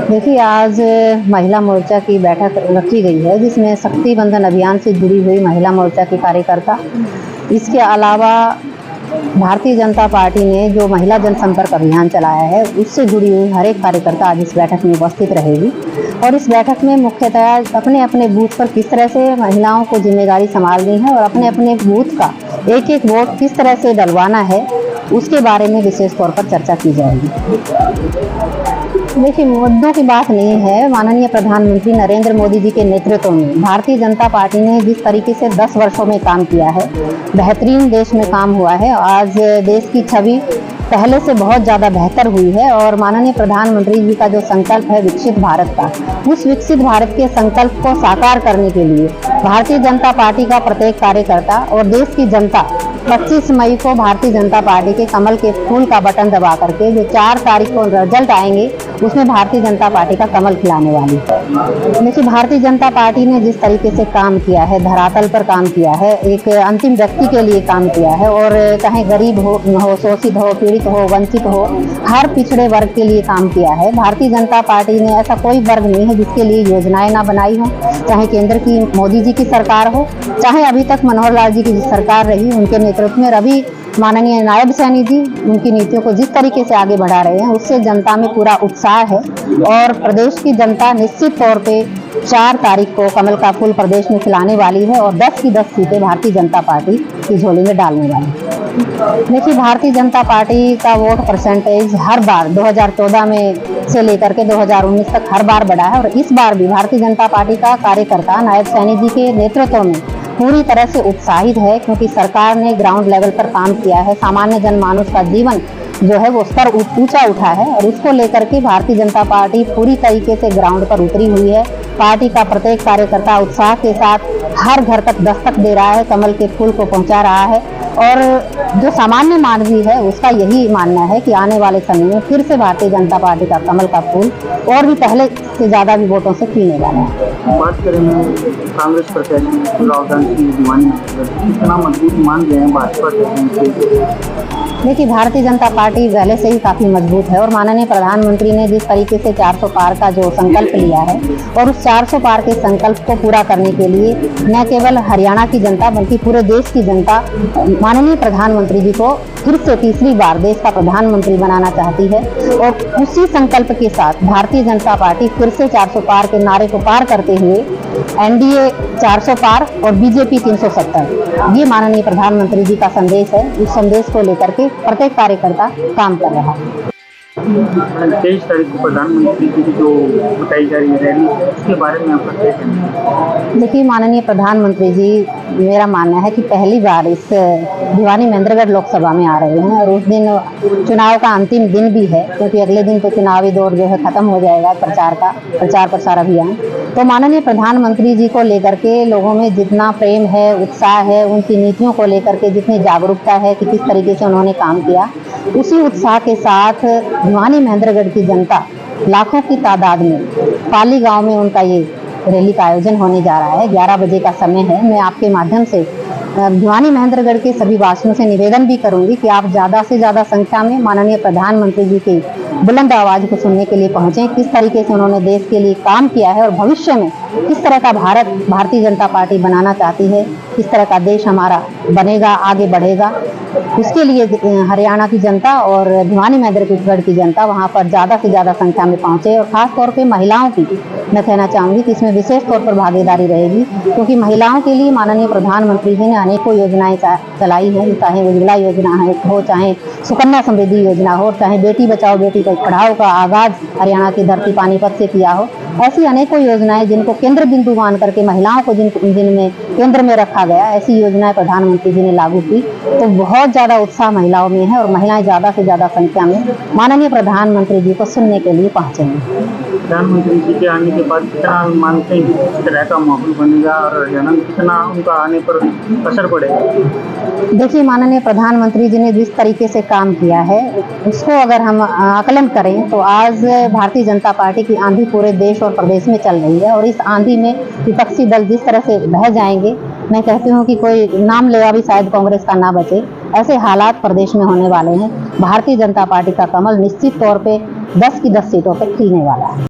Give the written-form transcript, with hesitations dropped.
देखिए, आज महिला मोर्चा की बैठक रखी गई है, जिसमें शक्ति बंधन अभियान से जुड़ी हुई महिला मोर्चा की कार्यकर्ता, इसके अलावा भारतीय जनता पार्टी ने जो महिला जनसंपर्क अभियान चलाया है, उससे जुड़ी हुई हर एक कार्यकर्ता आज इस बैठक में उपस्थित रहेगी। और इस बैठक में मुख्यतः अपने अपने बूथ पर किस तरह से महिलाओं को जिम्मेदारी संभालनी है और अपने अपने बूथ का एक एक वोट किस तरह से डलवाना है, उसके बारे में विशेष तौर पर चर्चा की जाएगी। देखिए, मुद्दों की बात नहीं है। माननीय प्रधानमंत्री नरेंद्र मोदी जी के नेतृत्व में भारतीय जनता पार्टी ने जिस तरीके से 10 वर्षों में काम किया है, बेहतरीन देश में काम हुआ है। आज देश की छवि पहले से बहुत ज़्यादा बेहतर हुई है और माननीय प्रधानमंत्री जी का जो संकल्प है विकसित भारत का, उस विकसित भारत के संकल्प को साकार करने के लिए भारतीय जनता पार्टी का प्रत्येक कार्यकर्ता और देश की जनता 25 मई को भारतीय जनता पार्टी के कमल के फूल का बटन दबा करके जो 4 तारीख को रिजल्ट आएंगे, उसमें भारतीय जनता पार्टी का कमल खिलाने वाली है। देखिए, भारतीय जनता पार्टी ने जिस तरीके से काम किया है, धरातल पर काम किया है, एक अंतिम व्यक्ति के लिए काम किया है, और चाहे गरीब हो, शोषित हो, पीड़ित हो, वंचित हो, हर पिछड़े वर्ग के लिए काम किया है। भारतीय जनता पार्टी ने ऐसा कोई वर्ग नहीं है जिसके लिए योजनाएं ना बनाई हो, चाहे केंद्र की मोदी जी की सरकार हो, चाहे अभी तक मनोहर लाल जी की सरकार रही, उनके नेतृत्व में अभी माननीय नायब सैनी जी उनकी नीतियों को जिस तरीके से आगे बढ़ा रहे हैं, उससे जनता में पूरा उत्साह है। और प्रदेश की जनता निश्चित तौर पे 4 तारीख को कमल का फूल प्रदेश में खिलाने वाली है और 10 की 10 सीटें भारतीय जनता पार्टी की झोली में डालने वाली है। देखिए, भारतीय जनता पार्टी का वोट परसेंटेज हर बार 2014 में से लेकर के 2019 तक हर बार बढ़ा है, और इस बार भी भारतीय जनता पार्टी का कार्यकर्ता नायब सैनी जी के नेतृत्व में पूरी तरह से उत्साहित है, क्योंकि सरकार ने ग्राउंड लेवल पर काम किया है। सामान्य जनमानस का जीवन जो है वो स्तर ऊंचा उठा है, और उसको लेकर के भारतीय जनता पार्टी पूरी तरीके से ग्राउंड पर उतरी हुई है। पार्टी का प्रत्येक कार्यकर्ता उत्साह के साथ हर घर तक दस्तक दे रहा है, कमल के फूल को पहुंचा रहा है। और जो सामान्य मानवी है उसका यही मानना है कि आने वाले समय में फिर से भारतीय जनता पार्टी का कमल का फूल और भी पहले से ज़्यादा भी वोटों से खिलने वाला है। बात करें कांग्रेस प्रत्याशी राहुल गांधी की दीवानी, कितना मजबूत मान रहे हैं भाजपा के? देखिए, भारतीय जनता पार्टी पहले से ही काफ़ी मजबूत है, और माननीय प्रधानमंत्री ने जिस तरीके से 400 पार का जो संकल्प लिया है, और उस 400 पार के संकल्प को पूरा करने के लिए न केवल हरियाणा की जनता बल्कि पूरे देश की जनता माननीय प्रधानमंत्री जी को फिर से तीसरी बार देश का प्रधानमंत्री बनाना चाहती है। और उसी संकल्प के साथ भारतीय जनता पार्टी फिर से 400 पार के नारे को पार करते हुए एनडीए 400 पार और बीजेपी 370, ये माननीय प्रधानमंत्री जी का संदेश है। उस संदेश को लेकर के प्रत्येक कार्यकर्ता काम कर रहा है। 23 तारीख को प्रधानमंत्री की जो बताई जा रही है रैली, उसके बारे में आपका क्या कहना है? देखिए, माननीय प्रधानमंत्री जी, मेरा मानना है कि पहली बार इस भिवानी महेंद्रगढ़ लोकसभा में आ रहे हैं, और उस दिन चुनाव का अंतिम दिन भी है, क्योंकि अगले दिन तो चुनावी दौर जो है खत्म हो जाएगा, प्रचार प्रसार अभियान। तो माननीय प्रधानमंत्री जी को लेकर के लोगों में जितना प्रेम है, उत्साह है, उनकी नीतियों को लेकर के जितनी जागरूकता है कि किस तरीके से उन्होंने काम किया, उसी उत्साह के साथ भिवानी महेंद्रगढ़ की जनता लाखों की तादाद में पाली गांव में उनका ये रैली का आयोजन होने जा रहा है। 11 बजे का समय है। मैं आपके माध्यम से भिवानी महेंद्रगढ़ के सभी वासियों से निवेदन भी करूंगी कि आप ज़्यादा से ज़्यादा संख्या में माननीय प्रधानमंत्री जी की बुलंद आवाज़ को सुनने के लिए पहुँचें। किस तरीके से उन्होंने देश के लिए काम किया है और भविष्य में किस तरह का भारत भारतीय जनता पार्टी बनाना चाहती है, किस तरह का देश हमारा बनेगा, आगे बढ़ेगा, उसके लिए हरियाणा की जनता और भिवानी महेंद्रगढ़ की जनता वहाँ पर ज़्यादा से ज़्यादा संख्या में पहुँचे। और ख़ास तौर पे महिलाओं की मैं कहना चाहूँगी कि इसमें विशेष तौर पर भागीदारी रहेगी, क्योंकि महिलाओं के लिए माननीय प्रधानमंत्री जी ने अनेकों योजनाएं चलाई हैं, चाहे उज्ज्वला योजना हो, चाहे सुकन्या समृद्धि योजना हो, चाहे बेटी बचाओ बेटी पढ़ाओ का आगाज़ हरियाणा की धरती पानीपत से किया हो। ऐसी अनेकों योजनाएं जिनको केंद्र बिंदु मान करके महिलाओं को जिनमें केंद्र में रखा गया, ऐसी योजनाएं प्रधानमंत्री जी ने लागू की। तो बहुत ज़्यादा उत्साह महिलाओं में है, और महिलाएं ज़्यादा से ज़्यादा संख्या में माननीय प्रधानमंत्री जी को सुनने के लिए पहुँचेंगे। प्रधानमंत्री जी के आने के बाद कितना मानते हैं कि किस तरह का माहौल बनेगा और हरियाणा में कितना उनका आने पर असर पड़ेगा? देखिए, माननीय प्रधानमंत्री जी ने जिस तरीके से काम किया है उसको अगर हम आकलन करें तो आज भारतीय जनता पार्टी की आंधी पूरे देश और प्रदेश में चल रही है, और इस आंधी में विपक्षी दल जिस तरह से बह जाएंगे मैं कहती हूँ कि कोई नाम लेवा भी शायद कांग्रेस का ना बचे, ऐसे हालात प्रदेश में होने वाले हैं। भारतीय जनता पार्टी का कमल निश्चित तौर पे 10 की 10 सीटों पर खिलने वाला है।